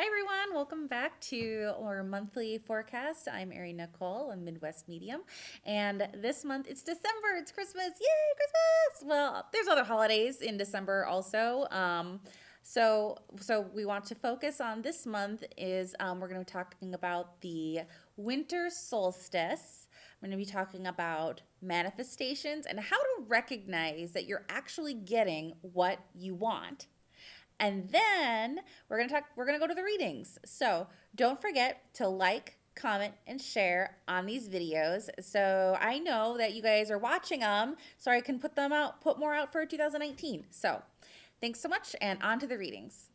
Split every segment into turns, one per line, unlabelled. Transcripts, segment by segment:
Hi everyone, welcome back to our monthly forecast. I'm Ari Nicole, a Midwest Medium, and this month it's December, it's Christmas, yay, Christmas! Well, there's other holidays in December also. So we want to focus on this month is we're going to be talking about the winter solstice. I'm going to be talking about manifestations and how to recognize that you're actually getting what you want. And then we're gonna go to the readings. So don't forget to like, comment, and share on these videos. So I know that you guys are watching them, so I can put more out for 2019. So thanks so much, and on to the readings.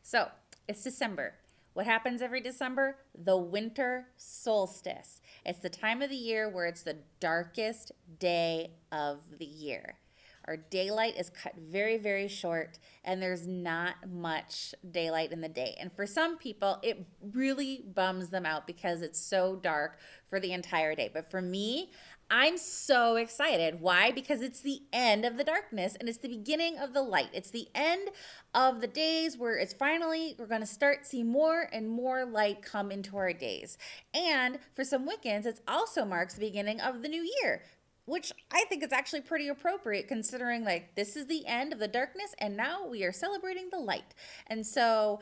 So it's December. What happens every December? The winter solstice. It's the time of the year where it's the darkest day of the year. Our daylight is cut very, very short, and there's not much daylight in the day. And for some people, it really bums them out because it's so dark for the entire day. But for me, I'm so excited. Why? Because it's the end of the darkness and it's the beginning of the light. It's the end of the days where it's finally, we're going to start see more and more light come into our days. And for some Wiccans, it also marks the beginning of the new year, which I think is actually pretty appropriate considering like this is the end of the darkness and now we are celebrating the light. And so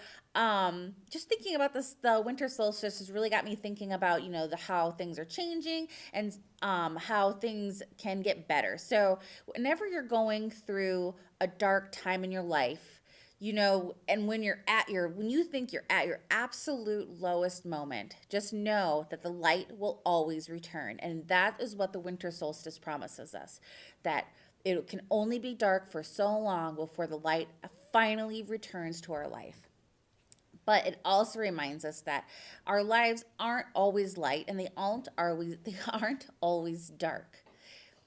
just thinking about this, the winter solstice has really got me thinking about, how things are changing and how things can get better. So whenever you're going through a dark time in your life, and when you think you're at your absolute lowest moment, just know that the light will always return. And that is what the winter solstice promises us, that it can only be dark for so long before the light finally returns to our life. But it also reminds us that our lives aren't always light and they aren't always dark.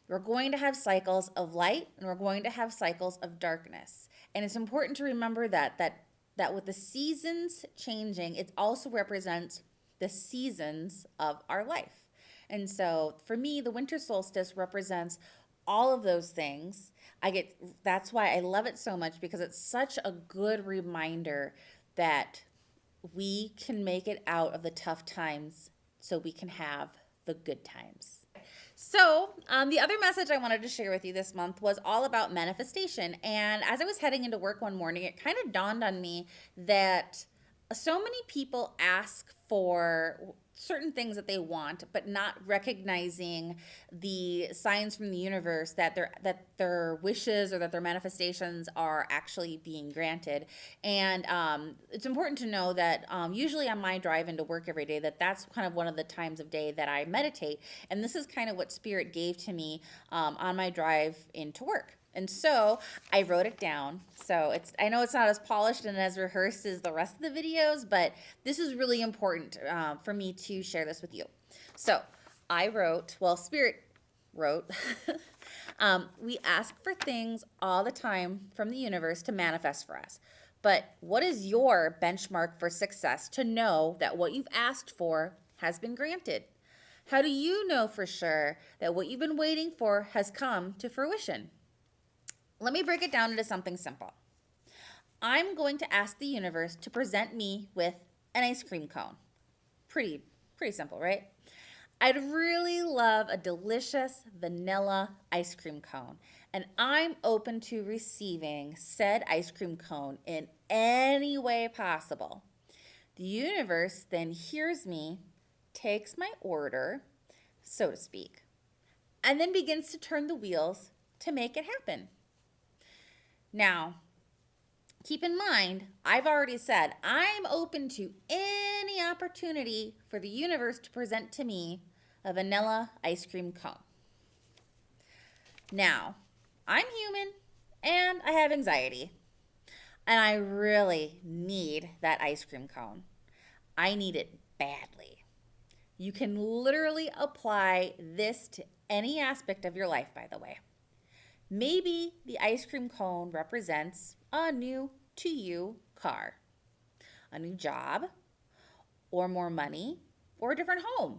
We're going to have cycles of light and we're going to have cycles of darkness. And it's important to remember that with the seasons changing, it also represents the seasons of our life. And so for me, the winter solstice represents all of those things. That's why I love it so much, because it's such a good reminder that we can make it out of the tough times so we can have the good times. So, the other message I wanted to share with you this month was all about manifestation. And as I was heading into work one morning, it kind of dawned on me that so many people ask for certain things that they want, but not recognizing the signs from the universe that their wishes or that their manifestations are actually being granted. And it's important to know that usually on my drive into work every day, that's kind of one of the times of day that I meditate. And this is kind of what Spirit gave to me on my drive into work. And so I wrote it down. So I know it's not as polished and as rehearsed as the rest of the videos, but this is really important for me to share this with you. So Spirit wrote, we ask for things all the time from the universe to manifest for us. But what is your benchmark for success to know that what you've asked for has been granted? How do you know for sure that what you've been waiting for has come to fruition? Let me break it down into something simple. I'm going to ask the universe to present me with an ice cream cone. Pretty simple, right? I'd really love a delicious vanilla ice cream cone, and I'm open to receiving said ice cream cone in any way possible. The universe then hears me, takes my order, so to speak, and then begins to turn the wheels to make it happen. Now, keep in mind, I've already said I'm open to any opportunity for the universe to present to me a vanilla ice cream cone. Now, I'm human and I have anxiety, and I really need that ice cream cone. I need it badly. You can literally apply this to any aspect of your life, by the way. Maybe the ice cream cone represents a new to you car, a new job, or more money, or a different home.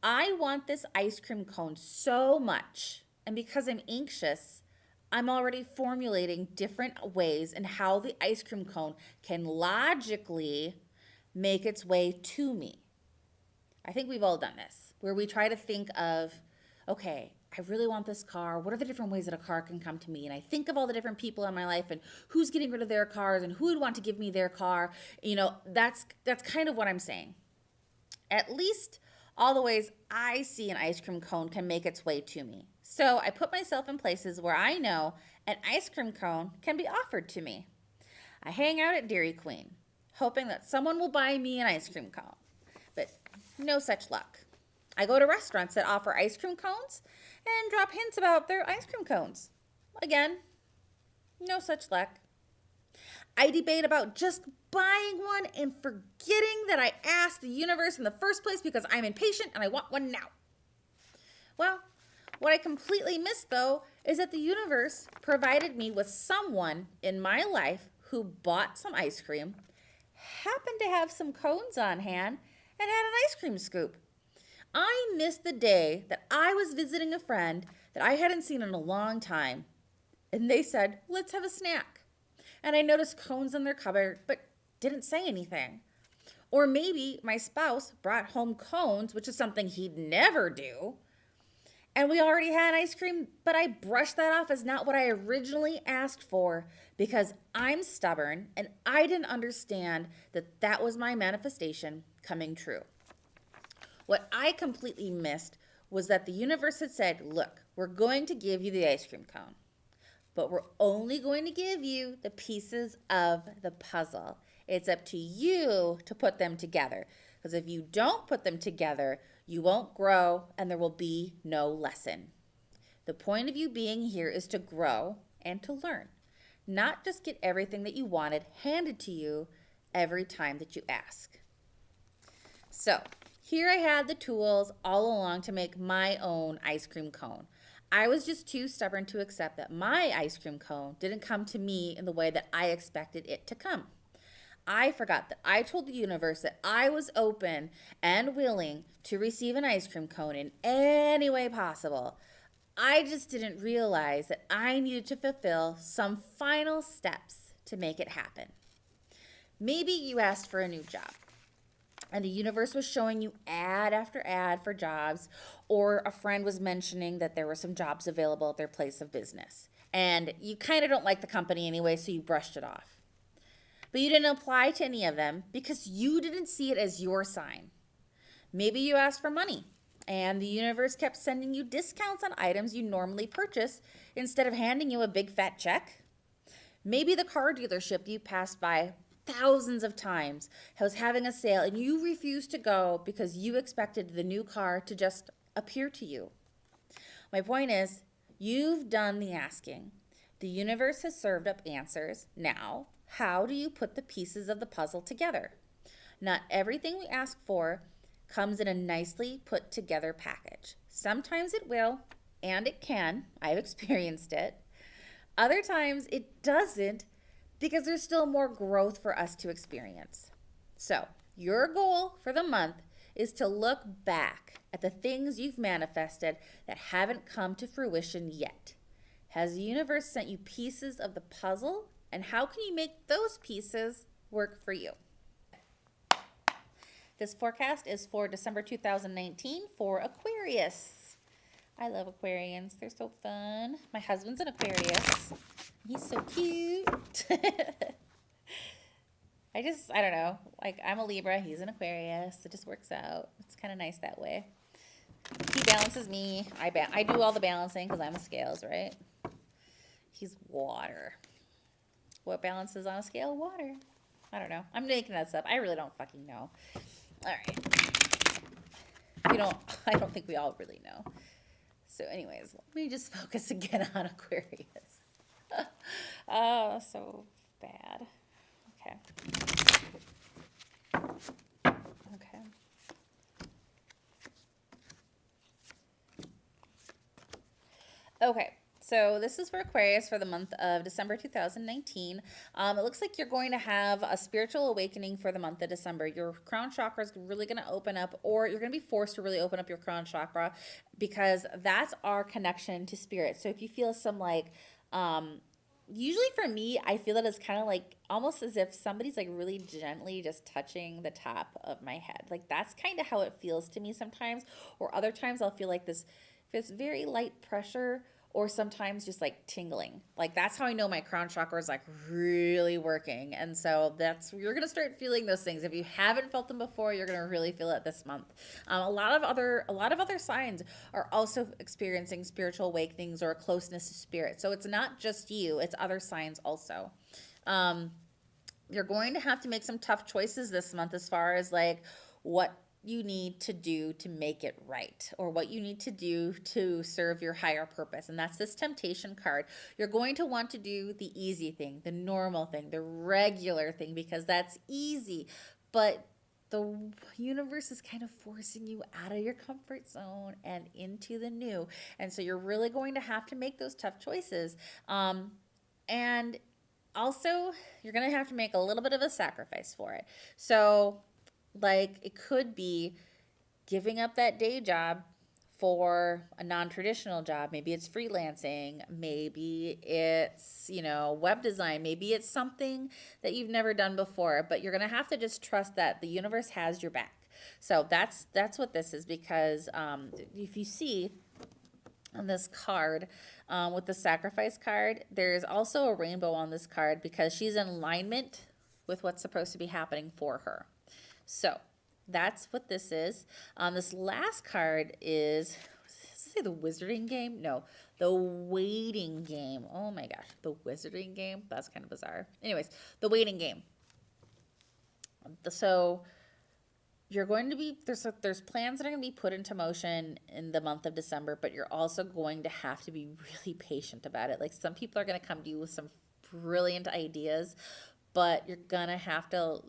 I want this ice cream cone so much, and because I'm anxious, I'm already formulating different ways and how the ice cream cone can logically make its way to me. I think we've all done this, where we try to think of, okay, I really want this car. What are the different ways that a car can come to me? And I think of all the different people in my life and who's getting rid of their cars and who would want to give me their car. That's kind of what I'm saying. At least all the ways I see an ice cream cone can make its way to me. So I put myself in places where I know an ice cream cone can be offered to me. I hang out at Dairy Queen, hoping that someone will buy me an ice cream cone. But no such luck. I go to restaurants that offer ice cream cones and drop hints about their ice cream cones. Again, no such luck. I debate about just buying one and forgetting that I asked the universe in the first place because I'm impatient and I want one now. Well, what I completely missed, though, is that the universe provided me with someone in my life who bought some ice cream, happened to have some cones on hand, and had an ice cream scoop. I missed the day that I was visiting a friend that I hadn't seen in a long time, and they said, let's have a snack. And I noticed cones in their cupboard, but didn't say anything. Or maybe my spouse brought home cones, which is something he'd never do. And we already had ice cream, but I brushed that off as not what I originally asked for because I'm stubborn and I didn't understand that that was my manifestation coming true. What I completely missed was that the universe had said, look, we're going to give you the ice cream cone, but we're only going to give you the pieces of the puzzle. It's up to you to put them together. Because if you don't put them together, you won't grow and there will be no lesson. The point of you being here is to grow and to learn, not just get everything that you wanted handed to you every time that you ask. So here I had the tools all along to make my own ice cream cone. I was just too stubborn to accept that my ice cream cone didn't come to me in the way that I expected it to come. I forgot that I told the universe that I was open and willing to receive an ice cream cone in any way possible. I just didn't realize that I needed to fulfill some final steps to make it happen. Maybe you asked for a new job and the universe was showing you ad after ad for jobs, or a friend was mentioning that there were some jobs available at their place of business. And you kind of don't like the company anyway, so you brushed it off. But you didn't apply to any of them because you didn't see it as your sign. Maybe you asked for money, and the universe kept sending you discounts on items you normally purchase instead of handing you a big fat check. Maybe the car dealership you passed by thousands of times was having a sale and you refused to go because you expected the new car to just appear to you. My point is, you've done the asking. The universe has served up answers. Now, how do you put the pieces of the puzzle together? Not everything we ask for comes in a nicely put together package. Sometimes it will, and it can. I've experienced it. Other times it doesn't, because there's still more growth for us to experience. So, your goal for the month is to look back at the things you've manifested that haven't come to fruition yet. Has the universe sent you pieces of the puzzle, and how can you make those pieces work for you? This forecast is for December 2019 for Aquarius. I love Aquarians. They're so fun. My husband's an Aquarius. He's so cute. I don't know. Like, I'm a Libra. He's an Aquarius. It just works out. It's kind of nice that way. He balances me. I do all the balancing because I'm a scales, right? He's water. What balances on a scale? Water. I don't know. I'm making that up. I really don't fucking know. All right. I don't think we all really know. So anyways, let me just focus again on Aquarius. Oh, so bad. Okay. Okay. Okay. So this is for Aquarius for the month of December 2019. It looks like you're going to have a spiritual awakening for the month of December. Your crown chakra is really going to open up, or you're going to be forced to really open up your crown chakra, because that's our connection to spirit. So if you feel some Usually for me, I feel that it's kind of like almost as if somebody's like really gently just touching the top of my head. Like that's kind of how it feels to me sometimes. Or other times I'll feel like this very light pressure, or sometimes just like tingling. Like that's how I know my crown chakra is like really working. And so you're gonna start feeling those things. If you haven't felt them before, you're gonna really feel it this month. A lot of other signs are also experiencing spiritual awakenings or a closeness to spirit. So it's not just you; it's other signs also. You're going to have to make some tough choices this month as far as like what you need to do to make it right, or what you need to do to serve your higher purpose. And that's this temptation card. You're going to want to do the easy thing, the normal thing, the regular thing, because that's easy. But the universe is kind of forcing you out of your comfort zone and into the new. And so you're really going to have to make those tough choices. And also, you're going to have to make a little bit of a sacrifice for it. So like it could be giving up that day job for a non-traditional job. Maybe it's freelancing, maybe it's, web design, maybe it's something that you've never done before, but you're going to have to just trust that the universe has your back. So that's what this is, because if you see on this card, with the sacrifice card, there's also a rainbow on this card because she's in alignment with what's supposed to be happening for her. So that's what this is. This last card is, does it say the wizarding game? No, the waiting game. Oh my gosh, the wizarding game? That's kind of bizarre. Anyways, the waiting game. So you're going to be, there's plans that are going to be put into motion in the month of December, but you're also going to have to be really patient about it. Like some people are going to come to you with some brilliant ideas, but you're going to have to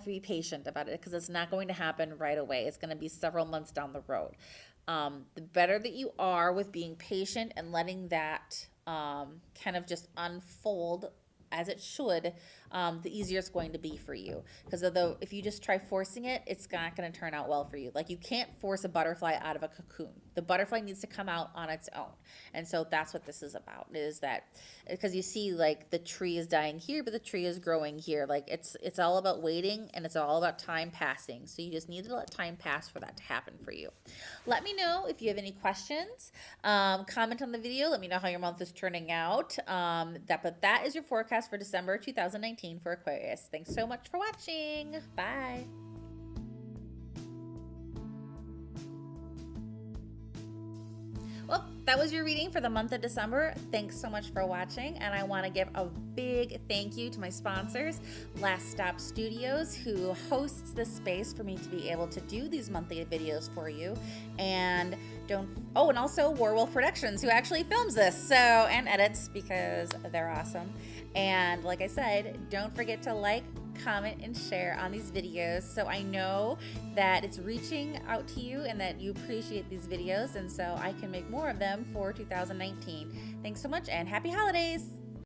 be patient about it because it's not going to happen right away. It's going to be several months down the road. The better that you are with being patient and letting that kind of just unfold as it should, the easier it's going to be for you. Because although if you just try forcing it, it's not going to turn out well for you. Like you can't force a butterfly out of a cocoon. The butterfly needs to come out on its own. And so that's what this is about, is that because you see like the tree is dying here, but the tree is growing here. Like it's all about waiting, and it's all about time passing. So you just need to let time pass for that to happen for you. Let me know if you have any questions. Comment on the video. Let me know how your month is turning out. But that is your forecast for December 2019 for Aquarius. Thanks so much for watching. Bye. Well, that was your reading for the month of December. Thanks so much for watching, and I want to give a big thank you to my sponsors, Last Stop Studios, who hosts this space for me to be able to do these monthly videos for you, and also Werewolf Productions, who actually films this and edits, because they're awesome. And like I said, don't forget to like, comment, and share on these videos so I know that it's reaching out to you and that you appreciate these videos, and so I can make more of them for 2019. Thanks so much, and happy holidays!